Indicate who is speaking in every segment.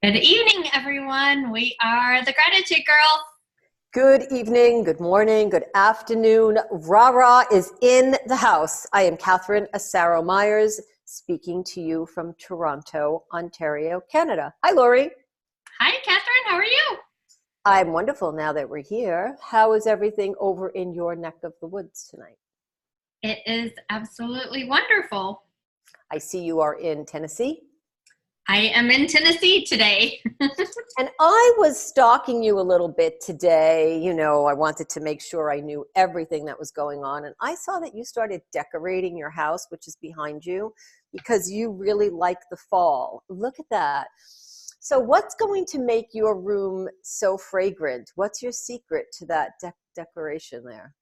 Speaker 1: Good evening, everyone. We are the Gratitude Girls.
Speaker 2: Good evening, good morning, good afternoon. Rah-rah is in the house. I am Catherine Asaro Myers, speaking to you from Toronto, Ontario, Canada. Hi, Laurie.
Speaker 1: Hi, Catherine. How are you?
Speaker 2: I'm wonderful now that we're here. How is everything over in your neck of the woods tonight?
Speaker 1: It is absolutely wonderful.
Speaker 2: I see you are in Tennessee.
Speaker 1: I am in Tennessee today.
Speaker 2: And I was stalking you a little bit today. I wanted to make sure I knew everything that was going on. And I saw that you started decorating your house, which is behind you, because you really like the fall. Look at that. So what's going to make your room so fragrant? What's your secret to that decoration there?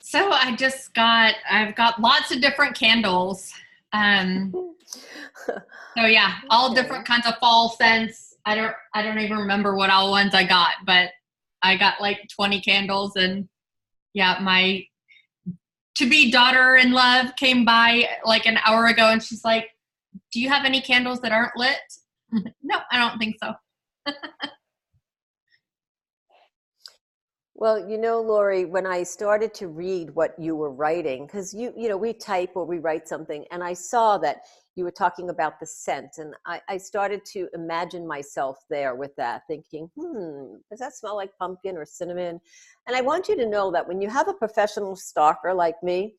Speaker 1: So I've got lots of different candles. So yeah, all different kinds of fall scents. I don't even remember what all ones I got, but I got like 20 candles. And yeah, my to-be daughter-in-law came by like an hour ago and she's like, do you have any candles that aren't lit? No, I don't think so.
Speaker 2: Well, Laurie, when I started to read what you were writing, because we type or we write something, and I saw that you were talking about the scent, and I started to imagine myself there with that, thinking, does that smell like pumpkin or cinnamon? And I want you to know that when you have a professional stalker like me,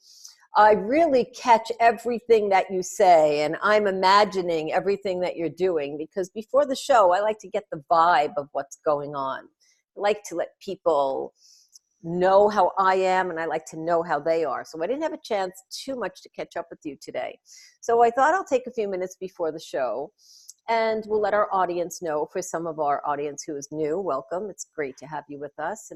Speaker 2: I really catch everything that you say, and I'm imagining everything that you're doing, because before the show, I like to get the vibe of what's going on. Like to let people know how I am, and I like to know how they are. So I didn't have a chance too much to catch up with you today. So I thought I'll take a few minutes before the show, and we'll let our audience know. For some of our audience who is new, welcome. It's great to have you with us.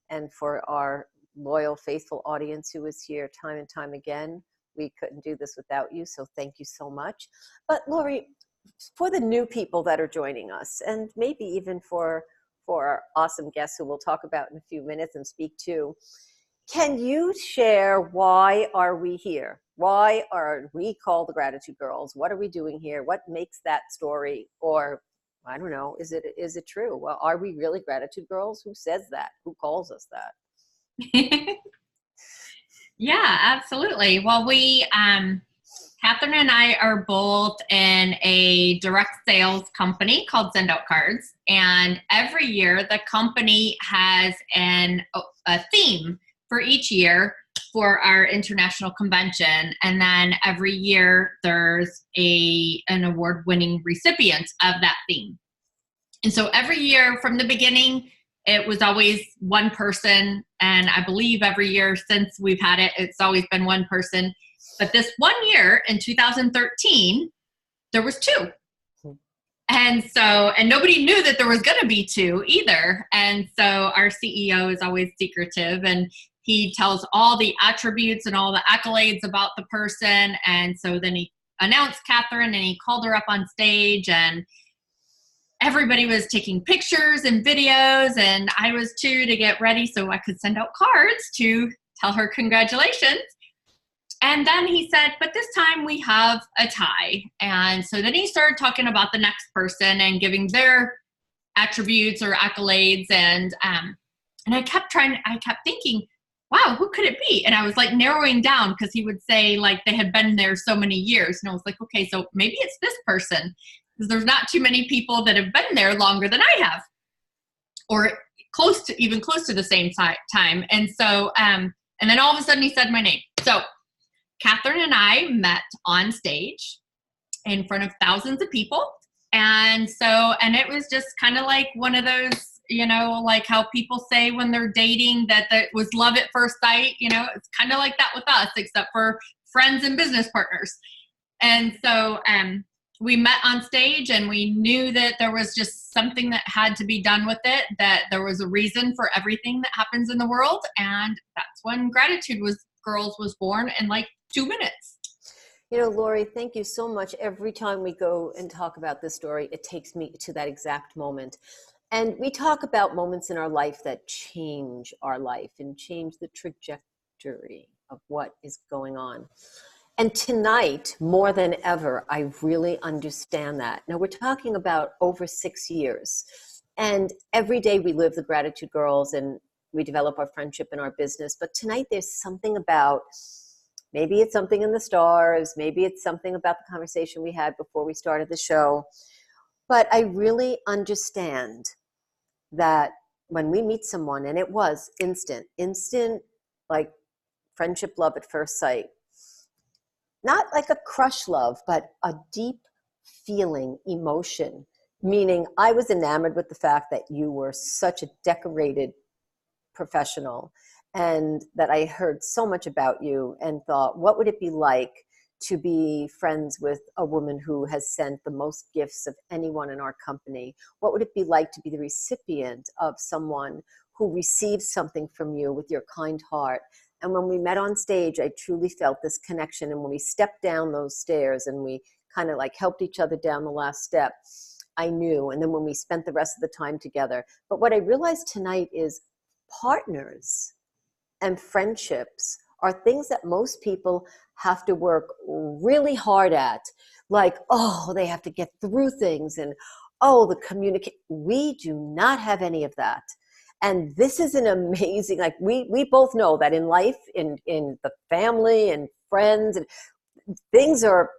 Speaker 2: And for our loyal, faithful audience who is here time and time again, we couldn't do this without you. So thank you so much. But Laurie, for the new people that are joining us, and maybe even for our awesome guests who we'll talk about in a few minutes and speak to, can you share why are we here? Why are we called the Gratitude Girls? What are we doing here? What makes that story? Or I don't know, is it true? Well, are we really Gratitude Girls? Who says that? Who calls us that?
Speaker 1: Yeah, absolutely. Well, Catherine and I are both in a direct sales company called Send Out Cards. And every year the company has a theme for each year for our international convention. And then every year there's an award-winning recipient of that theme. And so every year from the beginning, it was always one person. And I believe every year since we've had it, it's always been one person. But this one year in 2013, there was two. And nobody knew that there was going to be two either. And so our CEO is always secretive, and he tells all the attributes and all the accolades about the person. And so then he announced Catherine, and he called her up on stage, and everybody was taking pictures and videos, and I was too, to get ready so I could send out cards to tell her congratulations. And then he said, but this time we have a tie. And so then he started talking about the next person and giving their attributes or accolades. And I kept thinking, wow, who could it be? And I was like narrowing down, because he would say like they had been there so many years. And I was like, okay, so maybe it's this person, because there's not too many people that have been there longer than I have, or close to the same time. And so, and then all of a sudden he said my name. So Catherine and I met on stage in front of thousands of people. And it was just kind of like one of those, like how people say when they're dating that was love at first sight, it's kind of like that with us, except for friends and business partners. And so we met on stage, and we knew that there was just something that had to be done with it, that there was a reason for everything that happens in the world. And that's when Gratitude Girls was born, in like 2 minutes.
Speaker 2: Laurie, thank you so much. Every time we go and talk about this story, it takes me to that exact moment. And we talk about moments in our life that change our life and change the trajectory of what is going on. And tonight, more than ever, I really understand that. Now, we're talking about over 6 years. And every day we live the Gratitude Girls and we develop our friendship and our business. But tonight, there's something about, maybe it's something in the stars, maybe it's something about the conversation we had before we started the show. But I really understand that when we meet someone, and it was instant, like friendship, love at first sight, not like a crush love, but a deep feeling, emotion, meaning I was enamored with the fact that you were such a decorated professional and that I heard so much about you and thought, what would it be like to be friends with a woman who has sent the most gifts of anyone in our company? What would it be like to be the recipient of someone who receives something from you with your kind heart? And when we met on stage, I truly felt this connection. And when we stepped down those stairs and we kind of like helped each other down the last step, I knew. And then when we spent the rest of the time together. But what I realized tonight is partners and friendships are things that most people have to work really hard at. Like, oh, they have to get through things and, oh, the communicate. We do not have any of that. And this is an amazing, like we both know that in life, in the family and friends, and things are,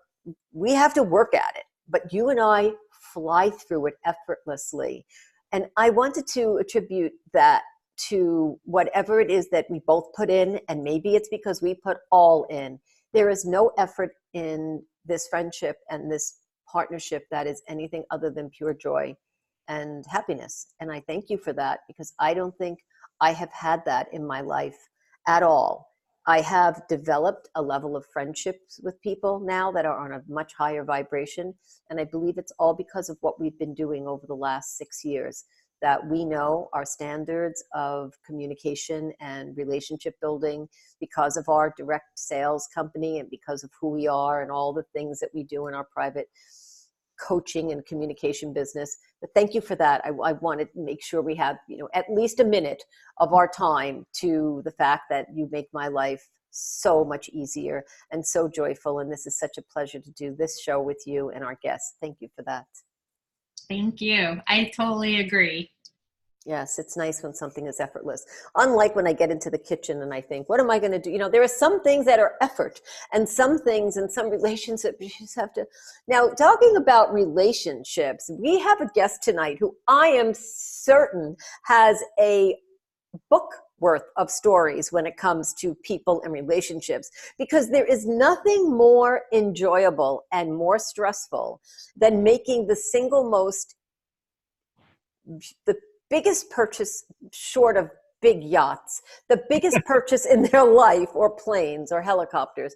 Speaker 2: we have to work at it. But you and I fly through it effortlessly. And I wanted to attribute that to whatever it is that we both put in, and maybe it's because we put all in. There is no effort in this friendship and this partnership that is anything other than pure joy and happiness. And I thank you for that, because I don't think I have had that in my life at all. I have developed a level of friendships with people now that are on a much higher vibration. And I believe it's all because of what we've been doing over the last 6 years, that we know our standards of communication and relationship building because of our direct sales company and because of who we are and all the things that we do in our private coaching and communication business. But thank you for that. I wanted to make sure we have, at least a minute of our time to the fact that you make my life so much easier and so joyful. And this is such a pleasure to do this show with you and our guests. Thank you for that.
Speaker 1: Thank you. I totally agree.
Speaker 2: Yes, it's nice when something is effortless. Unlike when I get into the kitchen and I think, what am I going to do? There are some things that are effort, and some things and some relationships you just have to. Now, talking about relationships, we have a guest tonight who I am certain has a book worth of stories when it comes to people and relationships, because there is nothing more enjoyable and more stressful than making the biggest purchase, short of big yachts, the biggest purchase in their life, or planes or helicopters,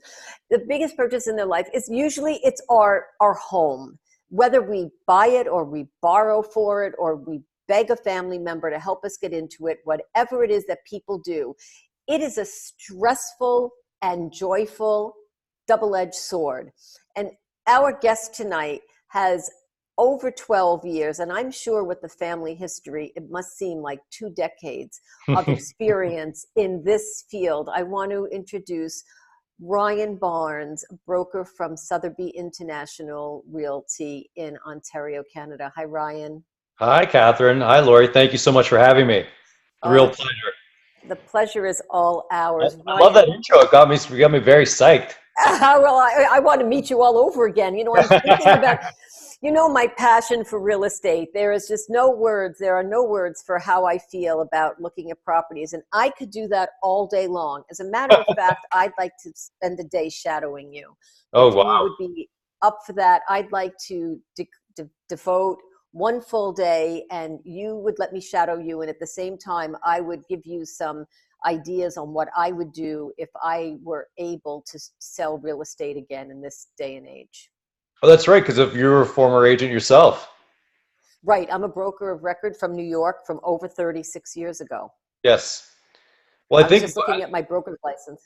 Speaker 2: the biggest purchase in their life is usually it's our home. Whether we buy it or we borrow for it or we beg a family member to help us get into it, whatever it is that people do, it is a stressful and joyful double-edged sword. And our guest tonight has over 12 years, and I'm sure with the family history, it must seem like 2 decades of experience in this field. I want to introduce Ryan Barnes, a broker from Sotheby International Realty in Ontario, Canada. Hi, Ryan.
Speaker 3: Hi, Catherine. Hi, Laurie. Thank you so much for having me. A real pleasure.
Speaker 2: The pleasure is all ours.
Speaker 3: I love that intro. It got me very psyched.
Speaker 2: Well, I want to meet you all over again. I'm thinking about, my passion for real estate. There is just no words. There are no words for how I feel about looking at properties. And I could do that all day long. As a matter of fact, I'd like to spend a day shadowing you.
Speaker 3: Oh,
Speaker 2: if
Speaker 3: wow.
Speaker 2: you would be up for that, I'd like to devote one full day, and you would let me shadow you. And at the same time, I would give you some ideas on what I would do if I were able to sell real estate again in this day and age.
Speaker 3: Oh, that's right, because if you're a former agent yourself.
Speaker 2: Right. I'm a broker of record from New York from over 36 years ago.
Speaker 3: Yes. Well, I think
Speaker 2: was just looking at my broker's license.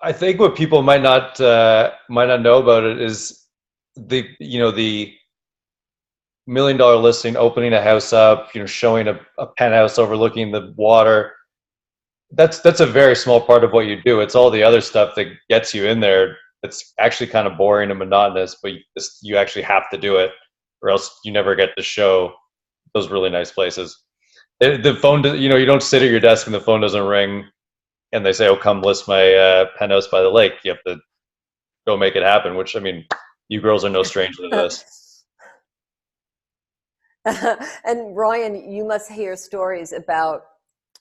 Speaker 3: I think what people might not know about it is the $1 million listing, opening a house up, showing a penthouse overlooking the water. That's a very small part of what you do. It's all the other stuff that gets you in there it's actually kind of boring and monotonous, but you actually have to do it, or else you never get to show those really nice places. The phone, you don't sit at your desk and the phone doesn't ring, and they say, "Oh, come list my penthouse by the lake." You have to go make it happen. Which, I mean, you girls are no stranger to this.
Speaker 2: And Ryan, you must hear stories about,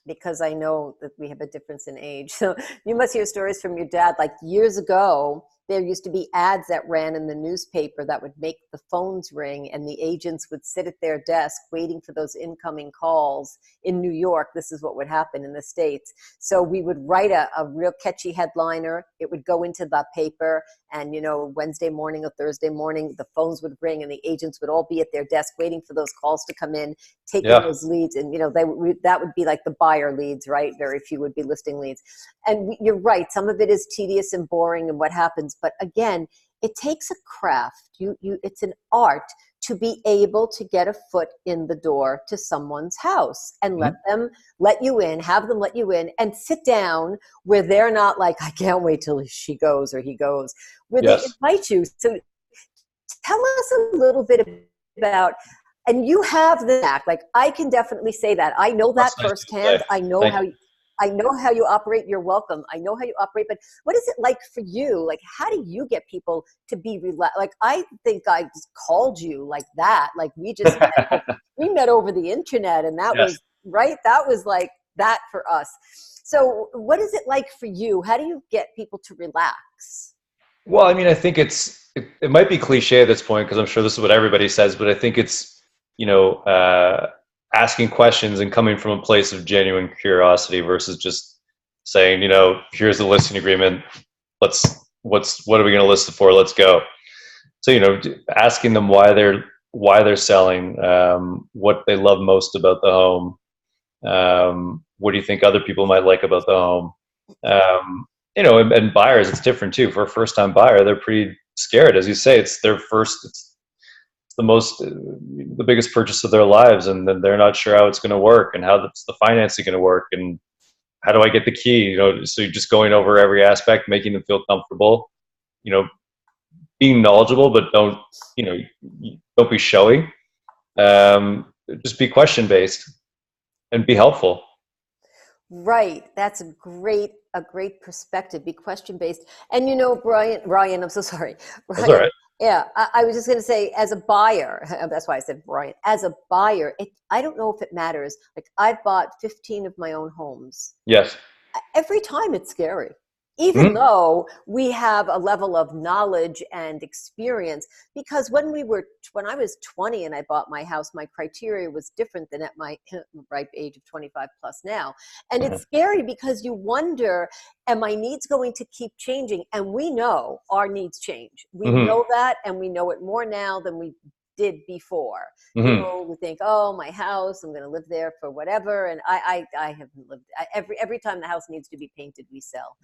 Speaker 2: because I know that we have a difference in age. So you must hear stories from your dad, like years ago, there used to be ads that ran in the newspaper that would make the phones ring, and the agents would sit at their desk waiting for those incoming calls. In New York, this is what would happen in the States. So we would write a real catchy headliner. It would go into the paper, and Wednesday morning or Thursday morning, the phones would ring and the agents would all be at their desk waiting for those calls to come in, taking those leads. And that would be like the buyer leads, right? Very few would be listing leads. And you're right, some of it is tedious and boring and what happens, but again, it takes a craft. It's an art to be able to get a foot in the door to someone's house and let them let you in, have them let you in, and sit down where they're not like, I can't wait till she goes or he goes, where they invite you. So tell us a little bit about, and you have the knack, like I can definitely say that. I know that firsthand. I know how you operate. You're welcome. I know how you operate, but what is it like for you? Like, how do you get people to be relaxed? Like, I think I just called you like that. Like we just met over the internet, and that was right. That was like that for us. So what is it like for you? How do you get people to relax?
Speaker 3: Well, I mean, I think it might be cliche at this point, because I'm sure this is what everybody says, but I think it's, asking questions and coming from a place of genuine curiosity versus just saying, here's the listing agreement. What are we going to list it for? Let's go. So, asking them why they're selling, what they love most about the home. What do you think other people might like about the home? And buyers, it's different too. For a first-time buyer, they're pretty scared. As you say, it's their first, it's the biggest purchase of their lives, and then they're not sure how it's going to work and how the financing going to work and how do I get the key. So you're just going over every aspect, making them feel comfortable, being knowledgeable, but don't be showy. Just be question based and be helpful.
Speaker 2: Right. That's a great perspective. Be question based. And Ryan, I'm so sorry. Ryan,
Speaker 3: that's all right.
Speaker 2: Yeah, I was just going to say, as a buyer, that's why I said Brian, as a buyer, I don't know if it matters. Like, I've bought 15 of my own homes.
Speaker 3: Yes.
Speaker 2: Every time it's scary, even though we have a level of knowledge and experience. Because when I was 20 and I bought my house, my criteria was different than at my ripe age of 25 plus now. And it's scary because you wonder, am my needs going to keep changing? And we know our needs change. We know that, and we know it more now than we did before. We think, oh, my house, I'm going to live there for whatever. And I haven't lived. Every time the house needs to be painted, we sell.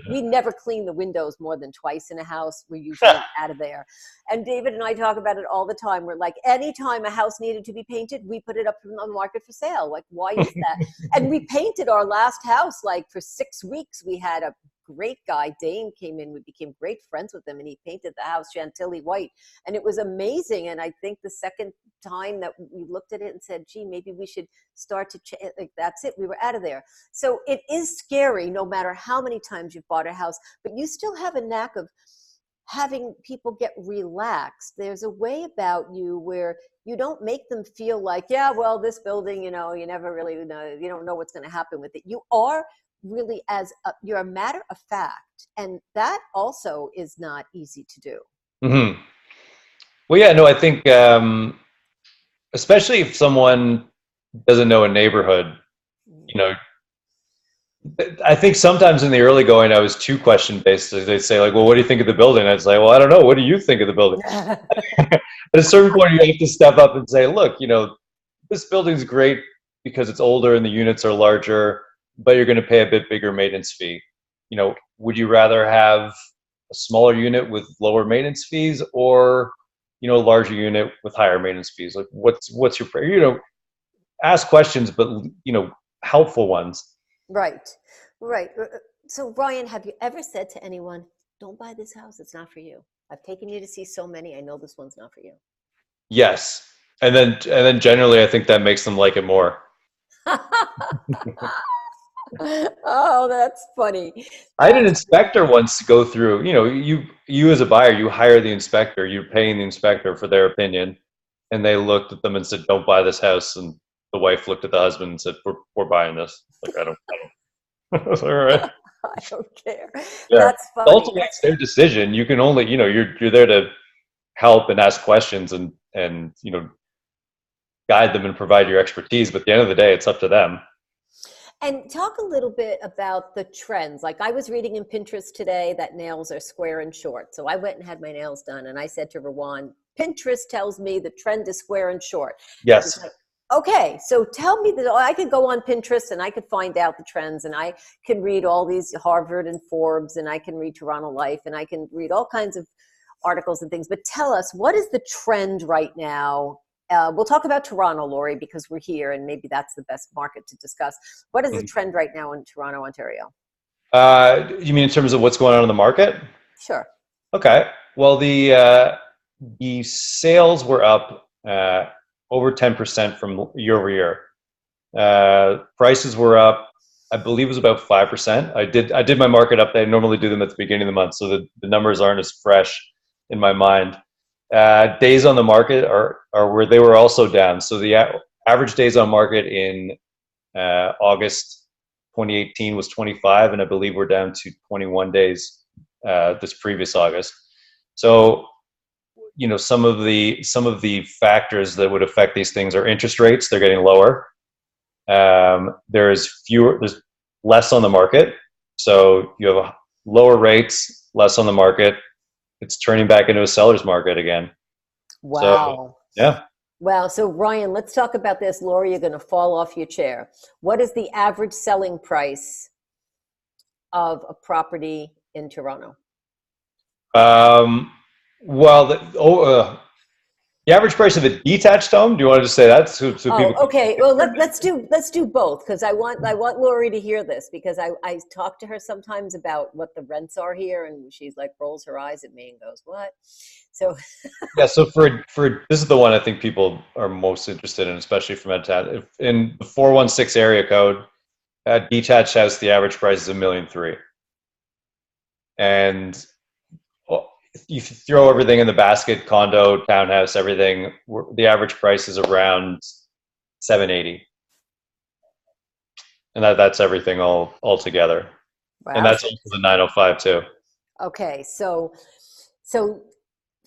Speaker 2: We never clean the windows more than twice in a house. We're usually out of there. And David and I talk about it all the time. We're like, anytime a house needed to be painted, we put it up on the market for sale. Like, why is that? And we painted our last house, like, for 6 weeks. We had a great guy, Dane, came in. We became great friends with him, and he painted the house Chantilly white, and it was amazing. And I think the second time that we looked at it and said, gee, maybe we should start to like, that's it, we were out of there. So it is scary no matter how many times you've bought a house, but you still have a knack of having people get relaxed. There's a way about you where you don't make them feel like, yeah, well, this building, you never really know, you don't know what's going to happen with it. You are really you're a matter of fact, and that also is not easy to do.
Speaker 3: Well, yeah, no, I think especially if someone doesn't know a neighborhood, I think sometimes in the early going I was too question based. They say like, well, what do you think of the building? I'd say, well, I don't know, what do you think of the building? At a certain point you have to step up and say, look, this building's great because it's older and the units are larger, but you're going to pay a bit bigger maintenance fee. Would you rather have a smaller unit with lower maintenance fees, or a larger unit with higher maintenance fees? Like, what's your ask questions, but helpful ones.
Speaker 2: Right. So Ryan, have you ever said to anyone, don't buy this house. It's not for you. I've taken you to see so many. I know this one's not for you.
Speaker 3: Yes. And then generally I think that makes them like it more.
Speaker 2: Oh, that's funny.
Speaker 3: I had an
Speaker 2: That's
Speaker 3: inspector once go through, you as a buyer, you hire the inspector, you're paying the inspector for their opinion, and they looked at them and said, "Don't buy this house." And the wife looked at the husband and said, "We're buying this." Like, I don't. All right.
Speaker 2: I don't care.
Speaker 3: Yeah.
Speaker 2: That's funny.
Speaker 3: Ultimately, it's their decision. You can only, you're there to help and ask questions and guide them and provide your expertise. But at the end of the day, it's up to them.
Speaker 2: And talk a little bit about the trends. Like I was reading in Pinterest today that nails are square and short. So I went and had my nails done and I said to Rawan, Pinterest tells me the trend is square and short.
Speaker 3: Yes.
Speaker 2: Like, okay, so tell me that I could go on Pinterest and I could find out the trends and I can read all these Harvard and Forbes and I can read Toronto Life and I can read all kinds of articles and things. But tell us, what is the trend right now? We'll talk about Toronto, Laurie, because we're here and maybe that's the best market to discuss. What is the trend right now in Toronto, Ontario?
Speaker 3: You mean in terms of what's going on in the market?
Speaker 2: Sure.
Speaker 3: Okay. Well, the sales were up over 10% from year over year. Prices were up, I believe it was about 5%. I did my market update. I normally do them at the beginning of the month, so the numbers aren't as fresh in my mind. Days on the market are where they were also down. So the average days on market in August 2018 was 25, and I believe we're down to 21 days this previous August. So, some of the factors that would affect these things are interest rates. They're getting lower. There's less on the market. So you have lower rates, less on the market. It's turning back into a seller's market again.
Speaker 2: Wow.
Speaker 3: So, yeah.
Speaker 2: Wow. So Ryan, let's talk about this. Laurie, you're going to fall off your chair. What is the average selling price of a property in Toronto?
Speaker 3: Well, the average price of a detached home. Do you want to just say that so people?
Speaker 2: Okay. Well, let's do both because I want Laurie to hear this because I talk to her sometimes about what the rents are here and she's like rolls her eyes at me and goes, "What?" So
Speaker 3: Yeah. So for this is the one I think people are most interested in, especially from Edmonton. In the 416 area code, a detached house, the average price is $1.3 million, and you throw everything in the basket, condo, townhouse, everything, the average price is around 780, and that's everything all together.
Speaker 2: wow.
Speaker 3: And that's also the 905 too.
Speaker 2: Okay, so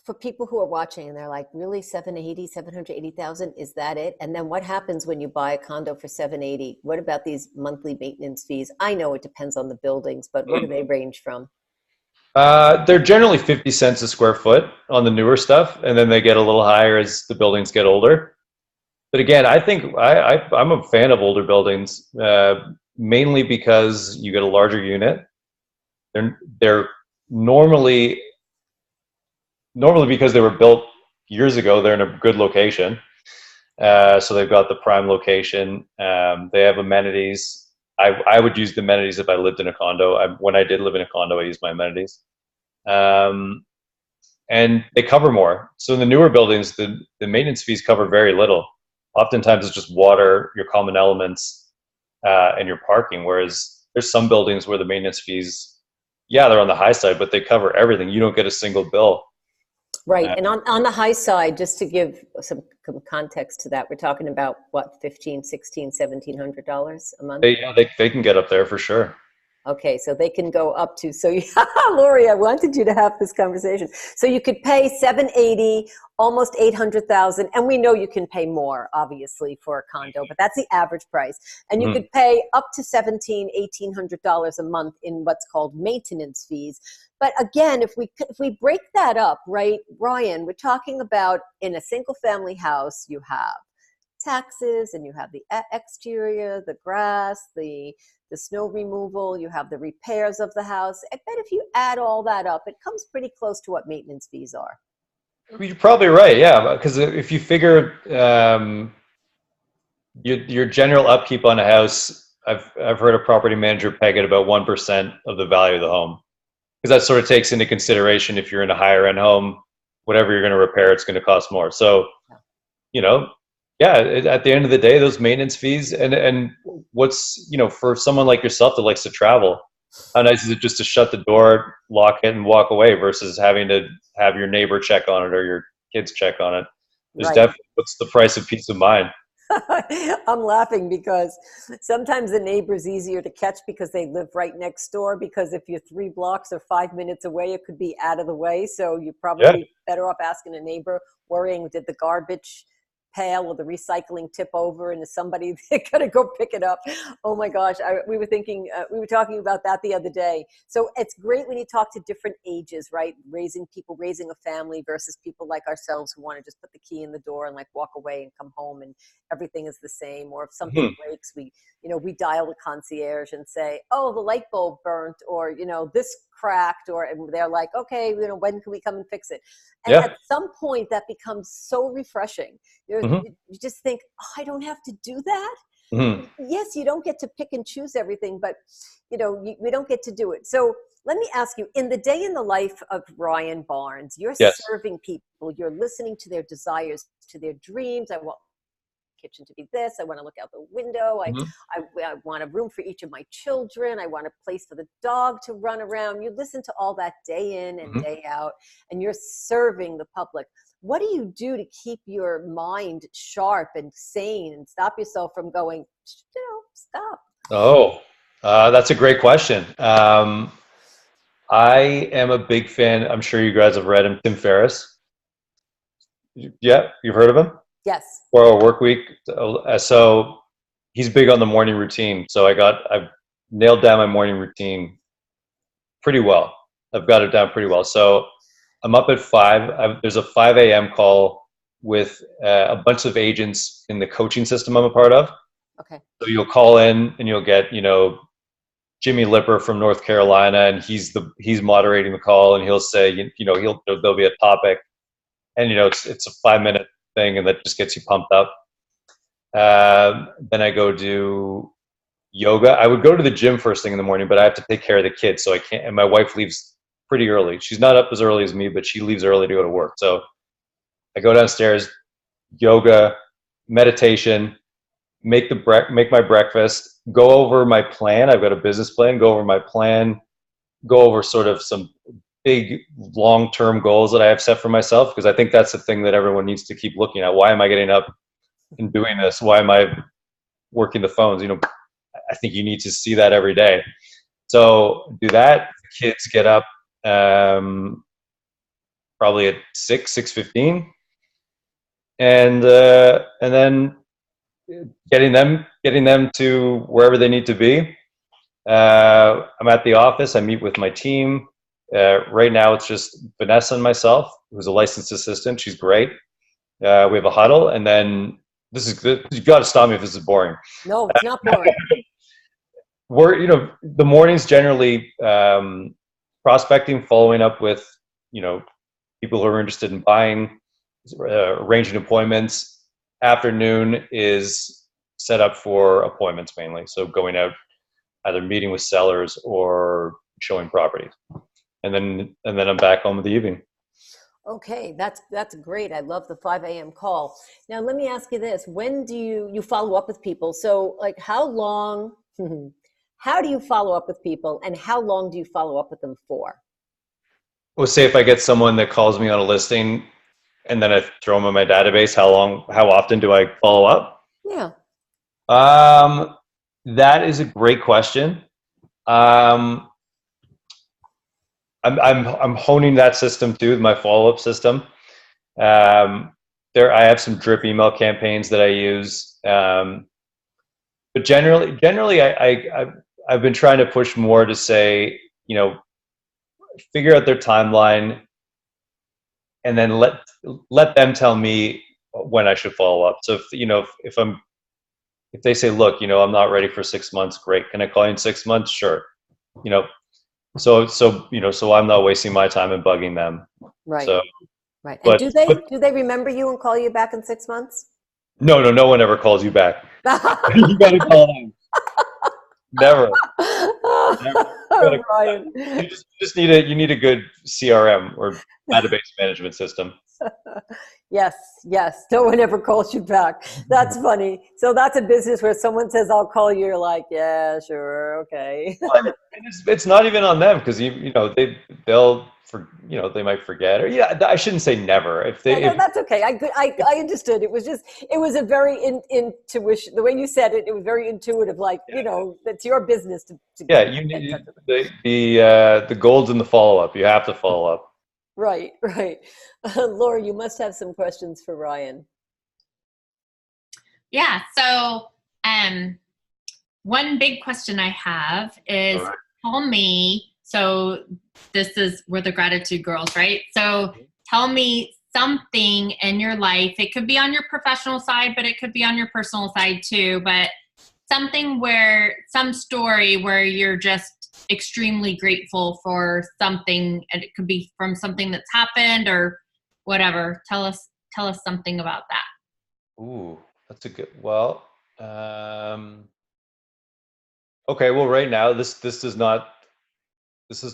Speaker 2: for people who are watching and they're like, really 780,000, is that it? And then what happens when you buy a condo for 780? What about these monthly maintenance fees? I know it depends on the buildings, but what do they range from?
Speaker 3: They're generally 50 cents a square foot on the newer stuff, and then they get a little higher as the buildings get older. But again, I think I'm a fan of older buildings, mainly because you get a larger unit. They're normally because they were built years ago. They're in a good location, so they've got the prime location. They have amenities. I would use the amenities if I lived in a condo. When I did live in a condo, I used my amenities. And they cover more. So in the newer buildings, the maintenance fees cover very little. Oftentimes it's just water, your common elements, and your parking. Whereas there's some buildings where the maintenance fees, yeah, they're on the high side, but they cover everything. You don't get a single bill.
Speaker 2: Right. And on the high side, just to give some context to that, we're talking about what, $1,500, $1,600, $1,700 a month?
Speaker 3: They can get up there for sure.
Speaker 2: Okay, so they can go up to, so Laurie, I wanted you to have this conversation. So you could pay 780, almost 800,000, and we know you can pay more, obviously, for a condo, but that's the average price. And you could pay up to $1,700, $1,800 a month in what's called maintenance fees. But again, if we break that up, right, Ryan, we're talking about in a single family house, you have taxes and you have the exterior, the grass, the snow removal, you have the repairs of the house. I bet if you add all that up, it comes pretty close to what maintenance fees are.
Speaker 3: You're probably right, yeah, because if you figure your general upkeep on a house, I've heard a property manager peg at about 1% of the value of the home. that sort of takes into consideration if you're in a higher end home, whatever you're going to repair, it's going to cost more. So, you know, yeah, at the end of the day, those maintenance fees and what's, you know, for someone like yourself that likes to travel, how nice is it just to shut the door, lock it, and walk away versus having to have your neighbor check on it or your kids check on it? There's
Speaker 2: Right.
Speaker 3: definitely, what's the price of peace of mind?
Speaker 2: I'm laughing because sometimes the neighbor's easier to catch because they live right next door. Because if you're 3 blocks or 5 minutes away, it could be out of the way. So you're probably better off asking a neighbor, worrying, did the garbage pail or the recycling tip over and is somebody going to go pick it up? Oh my gosh. We were talking about that the other day. So it's great when you talk to different ages, right? Raising a family versus people like ourselves who want to just put the key in the door and like walk away and come home and everything is the same. Or if something breaks, we dial the concierge and say, oh, the light bulb burnt, or, this cracked, or and they're like, okay, when can we come and fix it? And at some point that becomes so refreshing. You just think, oh, I don't have to do that. Yes, you don't get to pick and choose everything, but we don't get to do it. So let me ask you, in the day in the life of Ryan Barnes, you're serving people, you're listening to their desires, to their dreams. I want kitchen to be this. I want to look out the window. I want a room for each of my children. I want a place for the dog to run around. You listen to all that day in and day out, and you're serving the public. What do you do to keep your mind sharp and sane and stop yourself from going, stop?
Speaker 3: Oh, that's a great question. I am a big fan. I'm sure you guys have read him, Tim Ferriss. Yeah, you've heard of him?
Speaker 2: Yes.
Speaker 3: 4-Hour Work Week. So he's big on the morning routine. So I've nailed down my morning routine pretty well. I've got it down pretty well. So I'm up at 5. There's a 5 a.m. call with a bunch of agents in the coaching system I'm a part of.
Speaker 2: Okay.
Speaker 3: So you'll call in and you'll get, Jimmy Lipper from North Carolina, and he's moderating the call, and he'll say, there'll be a topic, and it's a 5-minute thing, and that just gets you pumped up. Then I go do yoga. I would go to the gym first thing in the morning, but I have to take care of the kids, so I can't. And my wife leaves pretty early. She's not up as early as me, but she leaves early to go to work. So I go downstairs, yoga, meditation, make my breakfast, go over my plan. I've got a business plan. Go over my plan. Go over sort of some big long-term goals that I have set for myself, because I think that's the thing that everyone needs to keep looking at. Why am I getting up and doing this? Why am I working the phones? I think you need to see that every day. So do that. The kids get up probably at 6:15, and then getting them to wherever they need to be. I'm at the office. I meet with my team. Right now, it's just Vanessa and myself, who's a licensed assistant. She's great. We have a huddle, and then this is good. You've got to stop me if this is boring.
Speaker 2: No, it's not boring.
Speaker 3: The mornings generally prospecting, following up with people who are interested in buying, arranging appointments. Afternoon is set up for appointments mainly. So going out, either meeting with sellers or showing properties. And then I'm back home in the evening. Okay,
Speaker 2: that's great. I love the 5 a.m. call. Now, let me ask you this. When do you follow up with people? So like how do you follow up with people, and how long do you follow up with them for?
Speaker 3: Well, say if I get someone that calls me on a listing and then I throw them in my database, how often do I follow up?
Speaker 2: Yeah.
Speaker 3: That is a great question. I'm honing that system too, my follow-up system. I have some drip email campaigns that I use. But generally I've been trying to push more to say, figure out their timeline, and then let them tell me when I should follow up. So if they say, look, I'm not ready for 6 months, great. Can I call you in 6 months? Sure. So I'm not wasting my time and bugging them.
Speaker 2: Right.
Speaker 3: So,
Speaker 2: right. And do they remember you and call you back in 6 months?
Speaker 3: No one ever calls you back. You got to call them. Never. Never.
Speaker 2: Ryan.
Speaker 3: You need a good CRM or database management system.
Speaker 2: Yes, yes. No one ever calls you back. That's funny. So that's a business where someone says, "I'll call you." You're like, "Yeah, sure, okay."
Speaker 3: And it's not even on them because they might forget, or I shouldn't say never.
Speaker 2: No, that's okay. I understood. It was just, it was a very intuition. The way you said it, it was very intuitive. Like, that's your business to
Speaker 3: yeah, you need the gold's in the follow up. You have to follow up.
Speaker 2: Right, right. Laura, you must have some questions for Ryan.
Speaker 1: Yeah. So, one big question I have is, tell me, so we're the gratitude girls, right? So tell me something in your life. It could be on your professional side, but it could be on your personal side too. But some story where you're just extremely grateful for something, and it could be from something that's happened or whatever. Tell us something about that.
Speaker 3: Ooh, that's a good. Well, okay. Well, right now this does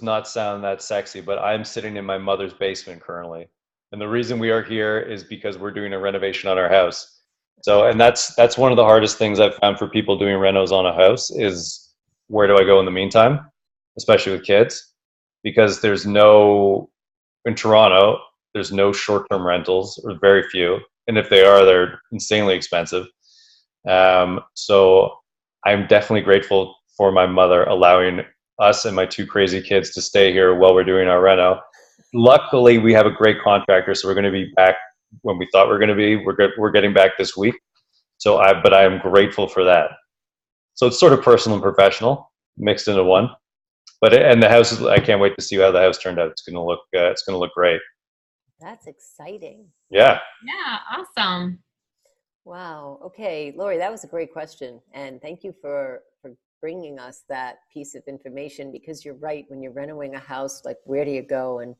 Speaker 3: not sound that sexy, but I'm sitting in my mother's basement currently, and the reason we are here is because we're doing a renovation on our house. So, and that's one of the hardest things I've found for people doing renos on a house is, where do I go in the meantime, especially with kids, because in Toronto, there's no short-term rentals, or very few, and if they are, they're insanely expensive. So I'm definitely grateful for my mother allowing us and my two crazy kids to stay here while we're doing our reno. Luckily, we have a great contractor, so we're going to be back when we thought we were going to be. We're getting back this week. But I am grateful for that. So it's sort of personal and professional mixed into one. And the house I can't wait to see how the house turned out. It's going to look great.
Speaker 2: That's exciting.
Speaker 3: Yeah.
Speaker 1: Yeah. Awesome.
Speaker 2: Wow. Okay, Laurie, that was a great question, and thank you for bringing us that piece of information, because you're right. When you're renovating a house, like, where do you go? And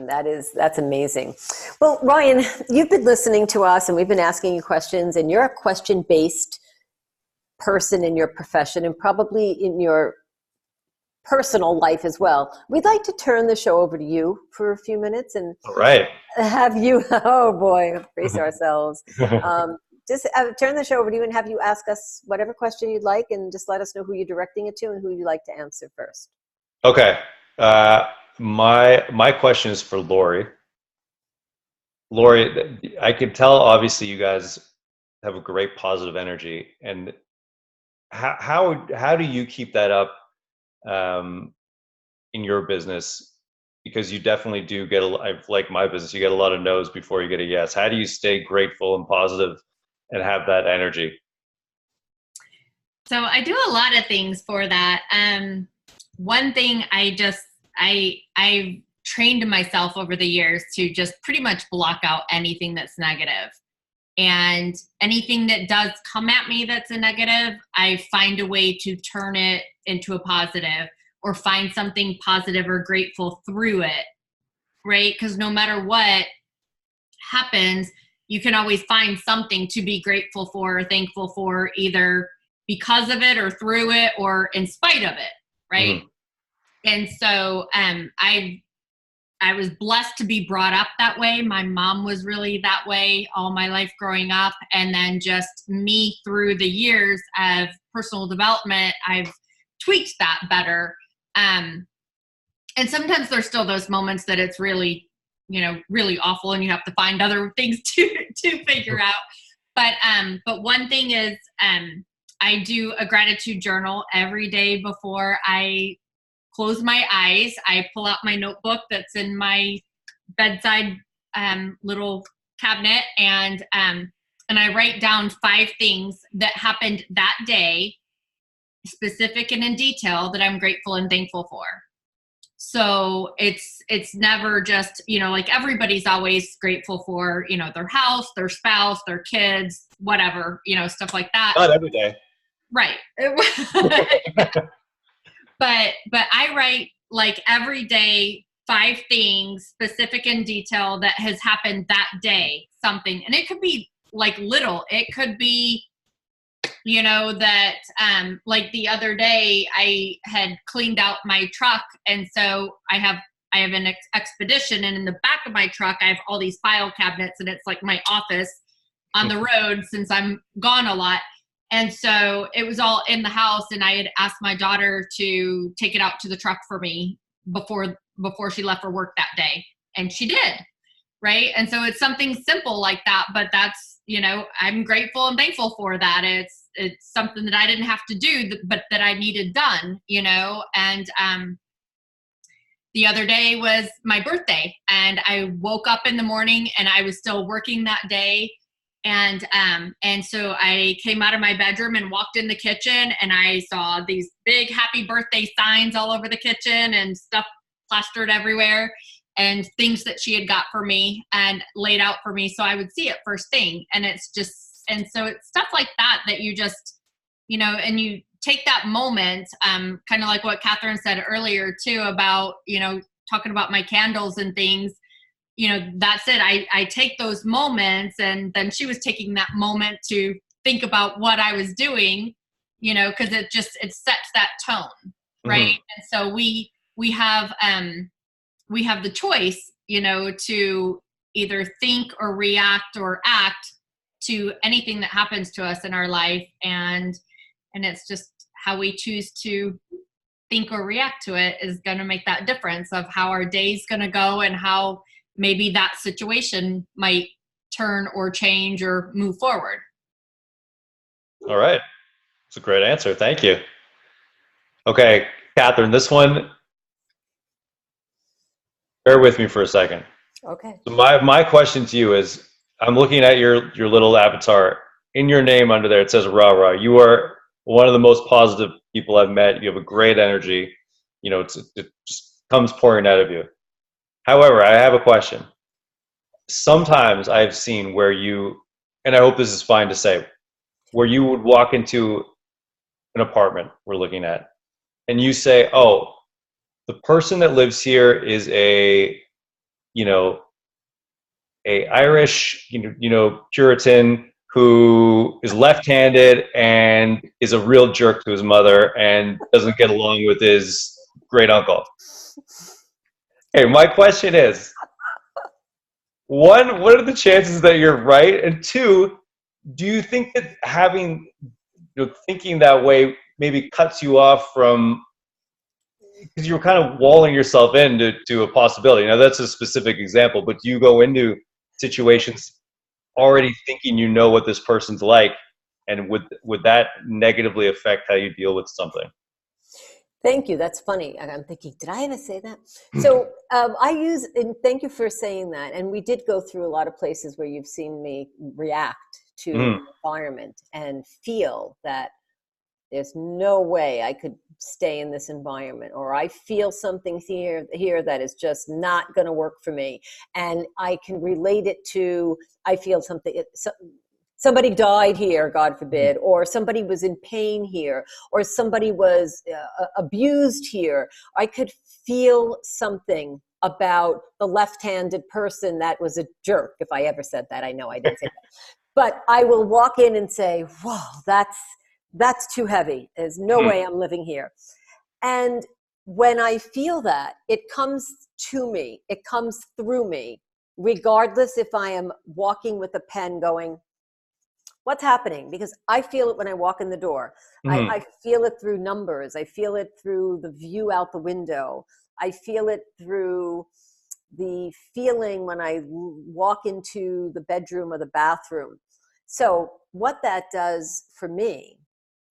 Speaker 2: that's amazing. Well, Ryan, you've been listening to us, and we've been asking you questions, and you're a question-based person in your profession, and probably in your personal life as well. We'd like to turn the show over to you for a few minutes and
Speaker 3: All right.
Speaker 2: have you, oh boy, brace ourselves. Just turn the show over to you and have you ask us whatever question you'd like, and just let us know who you're directing it to and who you'd like to answer first.
Speaker 3: Okay. My question is for Laurie. Laurie, I can tell obviously you guys have a great positive energy, and how do you keep that up in your business? Because you definitely do get like my business, you get a lot of no's before you get a yes. How do you stay grateful and positive and have that energy?
Speaker 1: So I do a lot of things for that. One thing I've trained myself over the years to just pretty much block out anything that's negative. And anything that does come at me that's a negative, I find a way to turn it into a positive, or find something positive or grateful through it, right? Because no matter what happens, you can always find something to be grateful for or thankful for, either because of it or through it or in spite of it, right? Mm-hmm. And so I was blessed to be brought up that way. My mom was really that way all my life growing up. And then just me through the years of personal development, I've tweaked that better. And sometimes there's still those moments that it's really, really awful, and you have to find other things to figure out. But one thing is, I do a gratitude journal every day before I close my eyes. I pull out my notebook that's in my bedside little cabinet, and I write down 5 things that happened that day, specific and in detail, that I'm grateful and thankful for. So it's never just, like, everybody's always grateful for, their house, their spouse, their kids, whatever, stuff like that.
Speaker 3: Not every day.
Speaker 1: Right. But I write, like, every day 5 things, specific and detail, that has happened that day, something. And it could be like little. It could be you know, that like the other day I had cleaned out my truck, and so I have an expedition, and in the back of my truck I have all these file cabinets, and it's like my office on the road since I'm gone a lot. And so it was all in the house, and I had asked my daughter to take it out to the truck for me before she left for work that day, and she did. Right. And so it's something simple like that, but that's, you know, I'm grateful and thankful for that. It's something that I didn't have to do, but that I needed done, you know. And the other day was my birthday, and I woke up in the morning and I was still working that day. And so I came out of my bedroom and walked in the kitchen, and I saw these big happy birthday signs all over the kitchen and stuff plastered everywhere, and things that she had got for me and laid out for me so I would see it first thing. And so it's stuff like that you just, you know, and you take that moment, kind of like what Catherine said earlier too about, you know, talking about my candles and things. You know, that's it. I take those moments, and then she was taking that moment to think about what I was doing, you know, because it sets that tone, right? And so we have the choice, you know, to either think or react or act to anything that happens to us in our life, and it's just how we choose to think or react to it is going to make that difference of how our day's going to go, and how maybe that situation might turn or change or move forward.
Speaker 3: All right. It's a great answer. Thank you. Okay, Catherine, this one, bear with me for a second.
Speaker 2: Okay.
Speaker 3: So my question to you is, I'm looking at your little avatar. In your name under there, it says rah rah. You are one of the most positive people I've met. You have a great energy. You know, it just comes pouring out of you. However, I have a question. Sometimes I've seen where you, and I hope this is fine to say, where you would walk into an apartment we're looking at, and you say, oh, the person that lives here is a Irish, Puritan who is left-handed and is a real jerk to his mother and doesn't get along with his great uncle. Okay, my question is, one, what are the chances that you're right? And two, do you think that thinking that way maybe cuts you off from, because you're kind of walling yourself into a possibility. Now that's a specific example, but do you go into situations already thinking you know what this person's like, and would that negatively affect how you deal with something?
Speaker 2: Thank you. That's funny. I'm thinking, did I ever say that? So and thank you for saying that. And we did go through a lot of places where you've seen me react to the environment and feel that there's no way I could stay in this environment, or I feel something here that is just not going to work for me. And I can relate it to, I feel something, somebody died here, God forbid, or somebody was in pain here, or somebody was abused here. I could feel something about the left-handed person that was a jerk. If I ever said that, I know I didn't say that. But I will walk in and say, whoa, that's too heavy. There's no way I'm living here. And when I feel that, it comes to me, it comes through me, regardless if I am walking with a pen going, what's happening? Because I feel it when I walk in the door. I feel it through numbers. I feel it through the view out the window. I feel it through the feeling when I walk into the bedroom or the bathroom. So what that does for me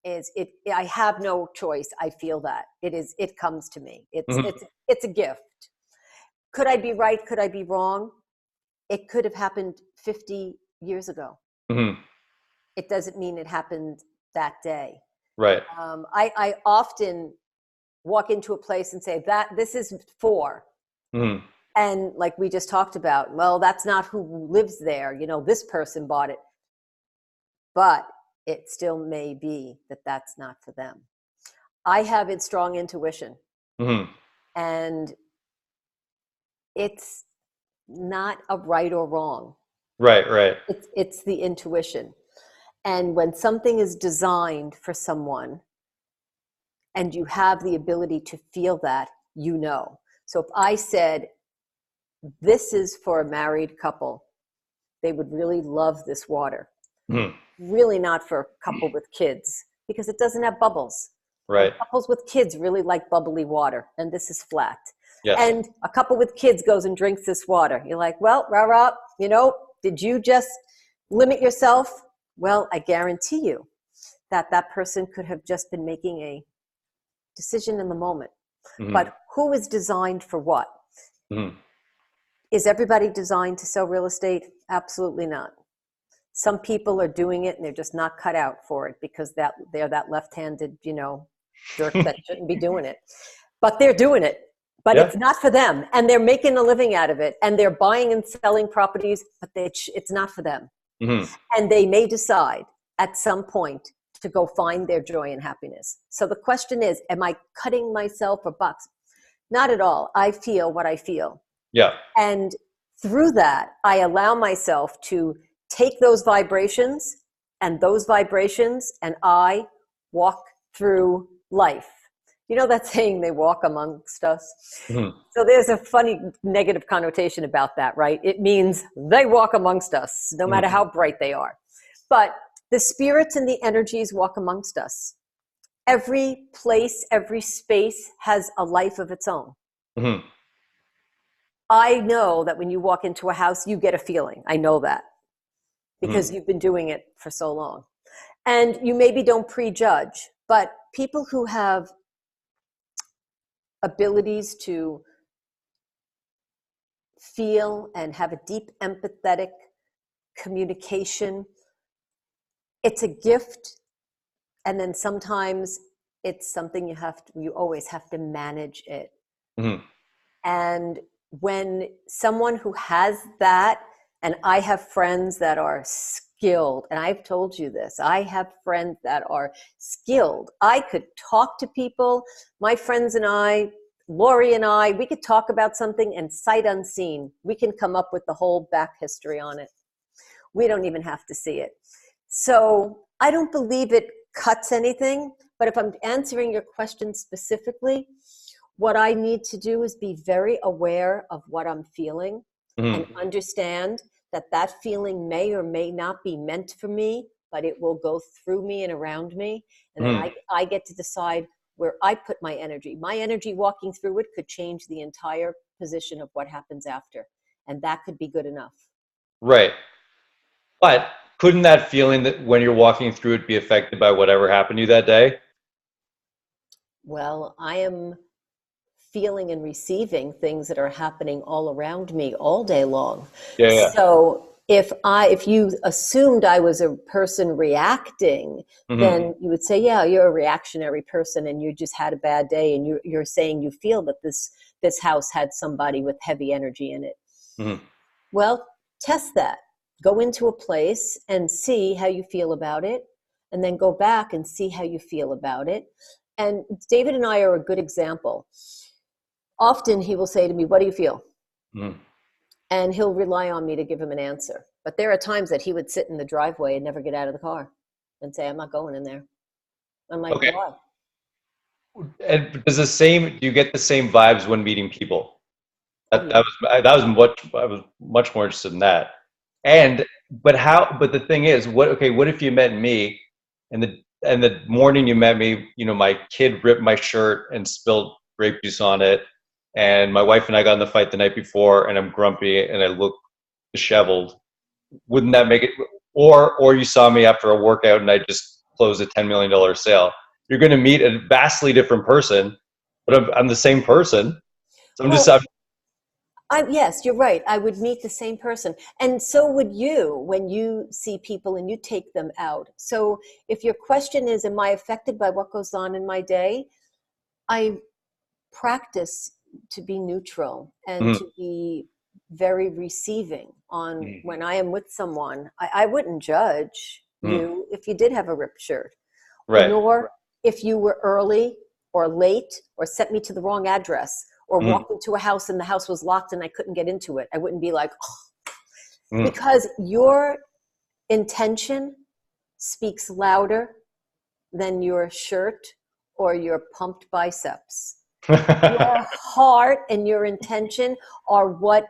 Speaker 2: is I have no choice. I feel that it comes to me. It's a gift. Could I be right? Could I be wrong? It could have happened 50 years ago. It doesn't mean it happened that day.
Speaker 3: Right.
Speaker 2: I often walk into a place and say that this is for, and like we just talked about, well, that's not who lives there. This person bought it, but it still may be that that's not for them. I have a strong intuition, and it's not a right or wrong.
Speaker 3: Right.
Speaker 2: It's the intuition. And when something is designed for someone and you have the ability to feel that, you know. So if I said, this is for a married couple, they would really love this water.
Speaker 3: Mhm.
Speaker 2: Really not for a couple with kids, because it doesn't have bubbles.
Speaker 3: Right.
Speaker 2: And couples with kids really like bubbly water, and this is flat.
Speaker 3: Yes.
Speaker 2: And a couple with kids goes and drinks this water. You're like, well, rah, did you just limit yourself? Well, I guarantee you that that person could have just been making a decision in the moment.
Speaker 3: Mhm.
Speaker 2: But who is designed for what?
Speaker 3: Mhm.
Speaker 2: Is everybody designed to sell real estate? Absolutely not. Some people are doing it and they're just not cut out for it because they're that left-handed, jerk that shouldn't be doing it. But they're doing it. But
Speaker 3: Yeah.
Speaker 2: it's not for them. And they're making a living out of it. And they're buying and selling properties, but it's not for them.
Speaker 3: Mhm.
Speaker 2: And they may decide at some point to go find their joy and happiness. So the question is, am I cutting myself a buck? Not at all. I feel what I feel.
Speaker 3: Yeah.
Speaker 2: And through that, I allow myself to take those vibrations, and I walk through life. You know that saying, they walk amongst us?
Speaker 3: Mhm.
Speaker 2: So there's a funny negative connotation about that, right? It means they walk amongst us, no matter how bright they are. But the spirits and the energies walk amongst us. Every place, every space has a life of its own.
Speaker 3: Mhm.
Speaker 2: I know that when you walk into a house, you get a feeling. I know that because you've been doing it for so long. And you maybe don't prejudge, but people who have abilities to feel and have a deep empathetic communication, it's a gift. And then sometimes it's something you always have to manage it.
Speaker 3: Mhm.
Speaker 2: And when someone who has that, and I have friends that are skilled, and I've told you this, I have friends that are skilled. I could talk to people, my friends and I, Laurie and I, we could talk about something and sight unseen, we can come up with the whole back history on it. We don't even have to see it. So I don't believe it cuts anything, but if I'm answering your question specifically, what I need to do is be very aware of what I'm feeling and understand that that feeling may or may not be meant for me, but it will go through me and around me. And then I get to decide where I put my energy. My energy walking through it could change the entire position of what happens after. And that could be good enough.
Speaker 3: Right. But couldn't that feeling that when you're walking through it be affected by whatever happened to you that day?
Speaker 2: Well, I am feeling and receiving things that are happening all around me all day long.
Speaker 3: Yeah.
Speaker 2: So if you assumed I was a person reacting, then you would say, yeah, you're a reactionary person and you just had a bad day, and you're saying you feel that this house had somebody with heavy energy in it. Well, test that. Go into a place and see how you feel about it, and then go back and see how you feel about it. And David and I are a good example. Often he will say to me, what do you feel? And he'll rely on me to give him an answer. But there are times that he would sit in the driveway and never get out of the car and say, I'm not going in there. I'm like,
Speaker 3: Okay.
Speaker 2: why?
Speaker 3: And do you get the same vibes when meeting people?
Speaker 2: Oh, yeah.
Speaker 3: I was much more interested in that. But the thing is, what if you met me and the morning you met me, my kid ripped my shirt and spilled grape juice on it, and my wife and I got in the fight the night before, and I'm grumpy and I look disheveled. Wouldn't that make it? Or you saw me after a workout and I just closed a $10 million sale. You're going to meet a vastly different person, but I'm the same person. So
Speaker 2: Yes, you're right. I would meet the same person. And so would you when you see people and you take them out. So if your question is, am I affected by what goes on in my day? I practice to be neutral and to be very receiving on when I am with someone. I wouldn't judge you if you did have a ripped shirt,
Speaker 3: right.
Speaker 2: nor if you were early or late or sent me to the wrong address or walked into a house and the house was locked and I couldn't get into it. I wouldn't be like, oh. Because your intention speaks louder than your shirt or your pumped biceps. Your heart and your intention are what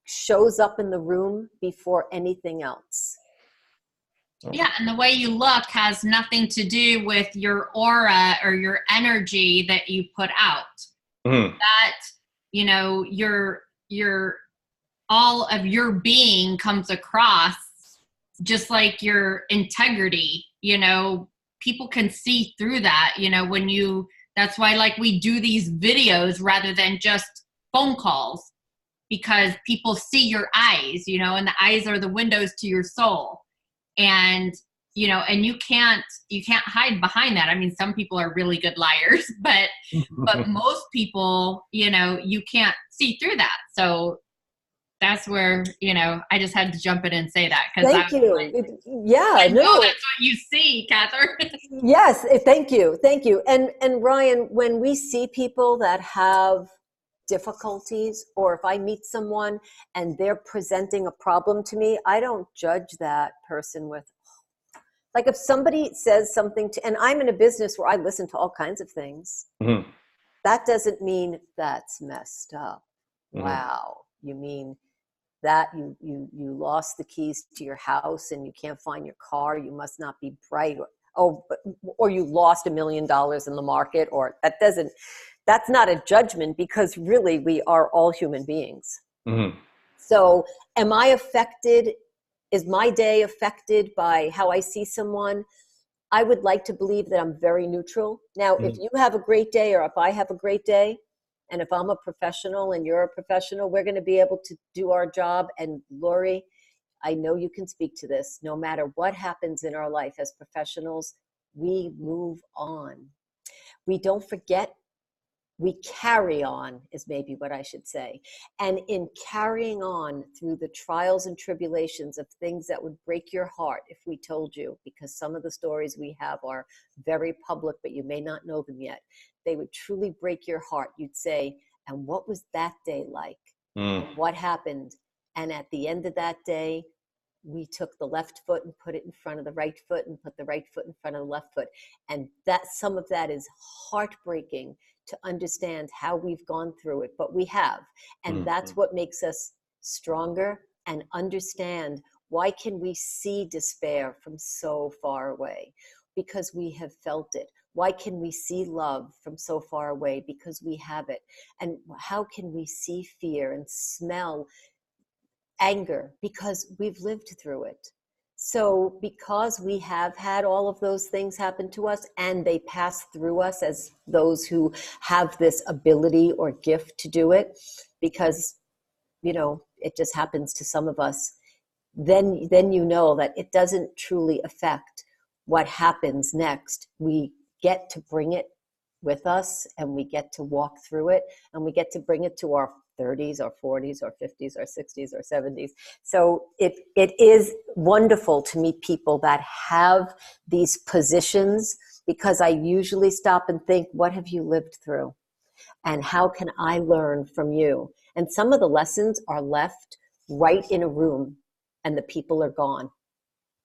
Speaker 2: shows up in the room before anything else.
Speaker 1: Yeah, and the way you look has nothing to do with your aura or your energy that you put out. That, you know, your all of your being comes across, just like your integrity. You know, people can see through that, you know, when you, that's why like we do these videos rather than just phone calls, because people see your eyes, you know, and the eyes are the windows to your soul. And, you know, and you can't hide behind that. I mean, some people are really good liars, but most people, you know, you can't see through that. So that's where, you know, I just had to jump in and say that.
Speaker 2: Thank you.
Speaker 1: Like,
Speaker 2: yeah, no,
Speaker 1: that's what you see, Catherine.
Speaker 2: Yes, thank you. Thank you. And Ryan, when we see people that have difficulties, or if I meet someone and they're presenting a problem to me, I don't judge that person with, like, if somebody says something to, and I'm in a business where I listen to all kinds of things, that doesn't mean that's messed up. Wow. You mean that you lost the keys to your house and you can't find your car, you must not be bright, or you lost $1 million in the market, or that's not a judgment, because really we are all human beings. So am I affected? Is my day affected by how I see someone? I would like to believe that I'm very neutral. Now, if you have a great day, or if I have a great day, and if I'm a professional and you're a professional, we're going to be able to do our job. And Laurie, I know you can speak to this. No matter what happens in our life as professionals, we move on. We don't forget. We carry on, is maybe what I should say. And in carrying on through the trials and tribulations of things that would break your heart if we told you, because some of the stories we have are very public, but you may not know them yet. They would truly break your heart. You'd say, and what was that day like? And what happened? And at the end of that day, we took the left foot and put it in front of the right foot, and put the right foot in front of the left foot. And that, some of that is heartbreaking to understand how we've gone through it, but we have. And that's what makes us stronger, and understand why can we see despair from so far away? Because we have felt it. Why can we see love from so far away? Because we have it. And how can we see fear and smell anger? Because we've lived through it. So because we have had all of those things happen to us, and they pass through us as those who have this ability or gift to do it, because, you know, it just happens to some of us, then you know that it doesn't truly affect what happens next. We get to bring it with us, and we get to walk through it, and we get to bring it to our 30s or 40s or 50s or 60s or 70s. So it is wonderful to meet people that have these positions, because I usually stop and think, what have you lived through? And how can I learn from you? And some of the lessons are left right in a room and the people are gone,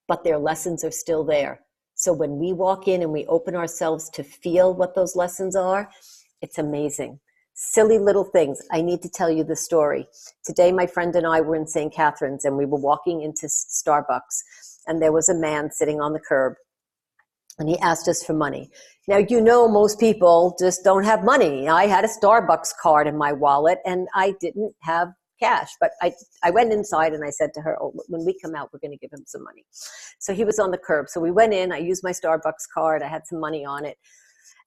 Speaker 2: but their lessons are still there. So when we walk in and we open ourselves to feel what those lessons are, it's amazing. Silly little things. I need to tell you the story. Today, my friend and I were in St. Catharines, and we were walking into Starbucks, and there was a man sitting on the curb, and he asked us for money. Now, you know, most people just don't have money. I had a Starbucks card in my wallet, and I didn't have cash, but I went inside and I said to her, oh, when we come out, we're going to give him some money. So he was on the curb. So we went in, I used my Starbucks card, I had some money on it.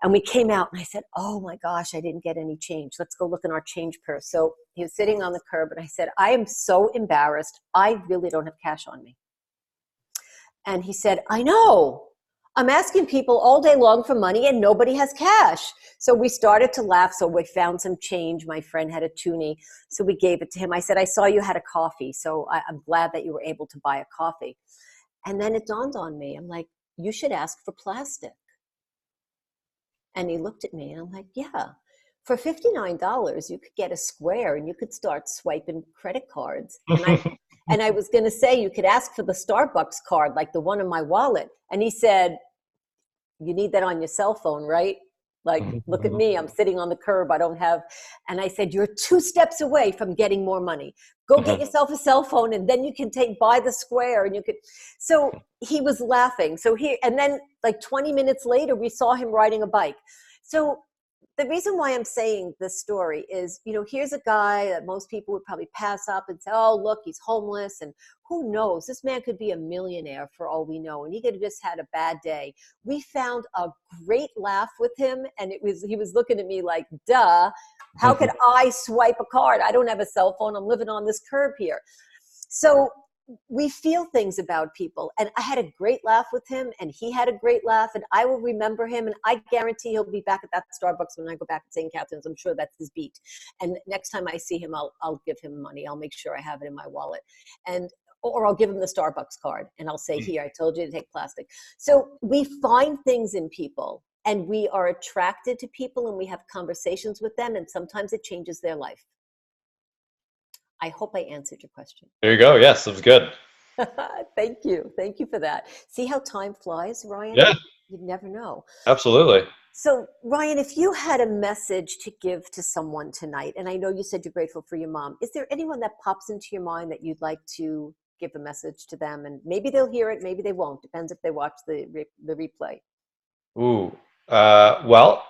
Speaker 2: And we came out, and I said, oh my gosh, I didn't get any change. Let's go look in our change purse. So he was sitting on the curb, and I said, I am so embarrassed. I really don't have cash on me. And he said, I know. I'm asking people all day long for money, and nobody has cash. So we started to laugh. So we found some change. My friend had a toonie, so we gave it to him. I said, I saw you had a coffee, so I'm glad that you were able to buy a coffee. And then it dawned on me. I'm like, you should ask for plastic. And he looked at me, and I'm like, yeah, for $59, you could get a square, and you could start swiping credit cards. And I was going to say, you could ask for the Starbucks card, like the one in my wallet. And he said, you need that on your cell phone, right? Like, look at me, I'm sitting on the curb. I don't have, and I said, you're 2 steps away from getting more money. Go get yourself a cell phone and then you can buy the square and you could. So he was laughing. And then like 20 minutes later, we saw him riding a bike. So the reason why I'm saying this story is, here's a guy that most people would probably pass up and say, oh, look, he's homeless. And who knows? This man could be a millionaire for all we know. And he could have just had a bad day. We found a great laugh with him. And he was looking at me like, duh, how could I swipe a card? I don't have a cell phone. I'm living on this curb here. So we feel things about people, and I had a great laugh with him and he had a great laugh, and I will remember him, and I guarantee he'll be back at that Starbucks when I go back to St. Catharines. I'm sure that's his beat. And next time I see him, I'll give him money. I'll make sure I have it in my wallet, or I'll give him the Starbucks card and I'll say, here, I told you to take plastic. So we find things in people and we are attracted to people and we have conversations with them, and sometimes it changes their life. I hope I answered your question.
Speaker 3: There you go. Yes, it was good.
Speaker 2: Thank you. Thank you for that. See how time flies, Ryan?
Speaker 3: Yeah.
Speaker 2: You'd never know.
Speaker 3: Absolutely.
Speaker 2: So, Ryan, if you had a message to give to someone tonight, and I know you said you're grateful for your mom, is there anyone that pops into your mind that you'd like to give a message to them? And maybe they'll hear it, maybe they won't. Depends if they watch the replay.
Speaker 3: Ooh. Well,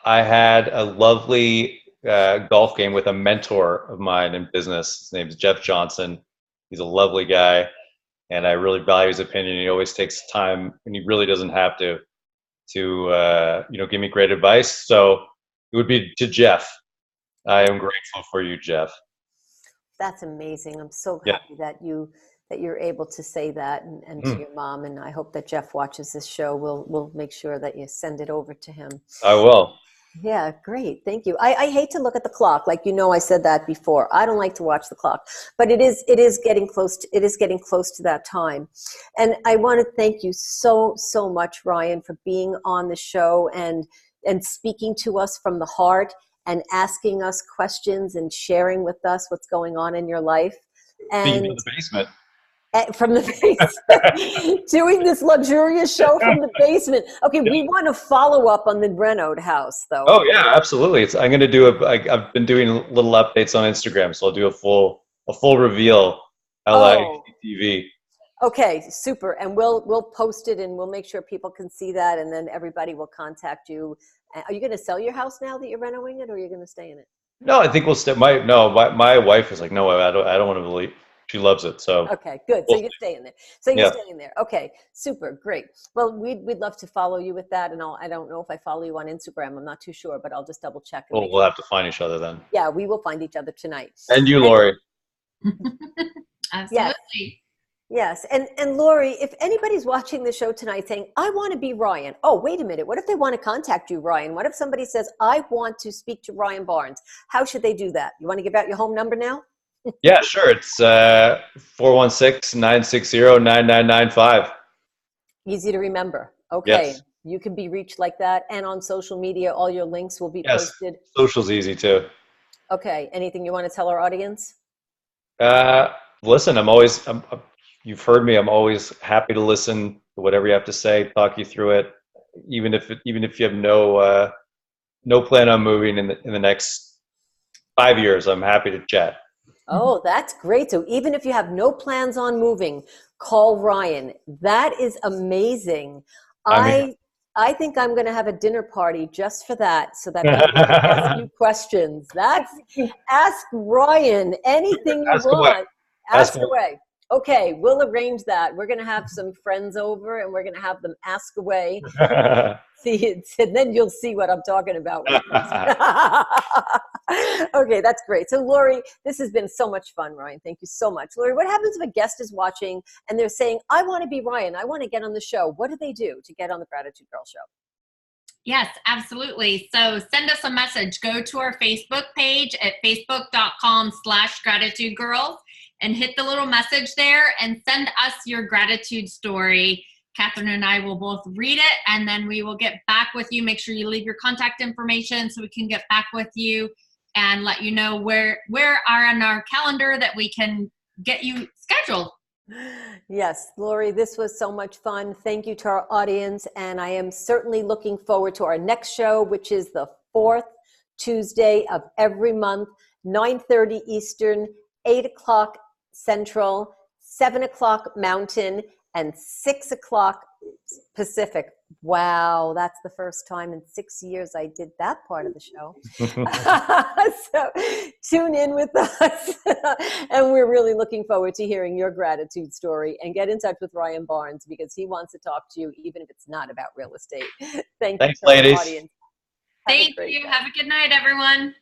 Speaker 3: I had a lovely golf game with a mentor of mine in business. His name is Jeff Johnson. He's a lovely guy, and I really value his opinion. He always takes time, and he really doesn't have to give me great advice. So it would be to Jeff. I am grateful for you, Jeff.
Speaker 2: That's amazing. I'm so happy that you're able to say that and to your mom. And I hope that Jeff watches this show. We'll make sure that you send it over to him.
Speaker 3: I will.
Speaker 2: Yeah, great. Thank you. I hate to look at the clock. Like, I said that before. I don't like to watch the clock, but it is getting close to that time. And I want to thank you so much, Ryan, for being on the show and speaking to us from the heart and asking us questions and sharing with us what's going on in your life. And
Speaker 3: being in the basement.
Speaker 2: From the basement, doing this luxurious show from the basement. Okay, we want to follow up on the renoed house, though.
Speaker 3: Oh yeah, absolutely. I'm going to do I've been doing little updates on Instagram, so I'll do a full reveal. TV.
Speaker 2: Okay, super. And we'll post it, and we'll make sure people can see that, and then everybody will contact you. Are you going to sell your house now that you're renovating it, or are you going to stay in it?
Speaker 3: No, I think we'll stay. My wife is like, no, I don't want to leave. She loves it. So
Speaker 2: okay, good. So you're staying there. Staying there. Okay, super, great. Well, we'd love to follow you with that, and I don't know if I follow you on Instagram. I'm not too sure, but I'll just double check.
Speaker 3: Well, we'll have to find each other then.
Speaker 2: Yeah, we will find each other tonight.
Speaker 3: And you, Laurie.
Speaker 1: Absolutely.
Speaker 2: Yes. And Laurie, if anybody's watching the show tonight saying, I want to be Ryan. Oh, wait a minute. What if they want to contact you, Ryan? What if somebody says, I want to speak to Ryan Barnes? How should they do that? You want to give out your home number now?
Speaker 3: Yeah, sure. It's 416-960-9995.
Speaker 2: Easy to remember. Okay.
Speaker 3: Yes.
Speaker 2: You can be reached like that. And on social media, all your links will be posted.
Speaker 3: Social's easy too.
Speaker 2: Okay. Anything you want to tell our audience?
Speaker 3: Listen, you've heard me. I'm always happy to listen to whatever you have to say, talk you through it. Even if you have no plan on moving in the next 5 years, I'm happy to chat.
Speaker 2: Oh, that's great. So even if you have no plans on moving, call Ryan. That is amazing. I think I'm going to have a dinner party just for that, so that people can ask you questions. Ask Ryan anything you want. Ask away. Okay, we'll arrange that. We're going to have some friends over, and we're going to have them ask away. See, and then you'll see what I'm talking about. Okay, that's great. So, Laurie, this has been so much fun, Ryan. Thank you so much. Laurie, what happens if a guest is watching and they're saying, I want to be Ryan, I want to get on the show? What do they do to get on the Gratitude Girl Show?
Speaker 1: Yes, absolutely. So send us a message. Go to our Facebook page at facebook.com/gratitudegirls and hit the little message there and send us your gratitude story. Catherine and I will both read it, and then we will get back with you. Make sure you leave your contact information so we can get back with you and let you know where are on our calendar that we can get you scheduled.
Speaker 2: Yes, Laurie, this was so much fun. Thank you to our audience. And I am certainly looking forward to our next show, which is the 4th Tuesday of every month, 9:30 Eastern, 8 o'clock Central, 7 o'clock Mountain, and 6 o'clock Pacific. Wow, that's the first time in 6 years I did that part of the show. So tune in with us. And we're really looking forward to hearing your gratitude story. And get in touch with Ryan Barnes because he wants to talk to you, even if it's not about real estate. Thanks,
Speaker 3: ladies.
Speaker 2: Audience.
Speaker 1: Thank you. Have a good night, everyone.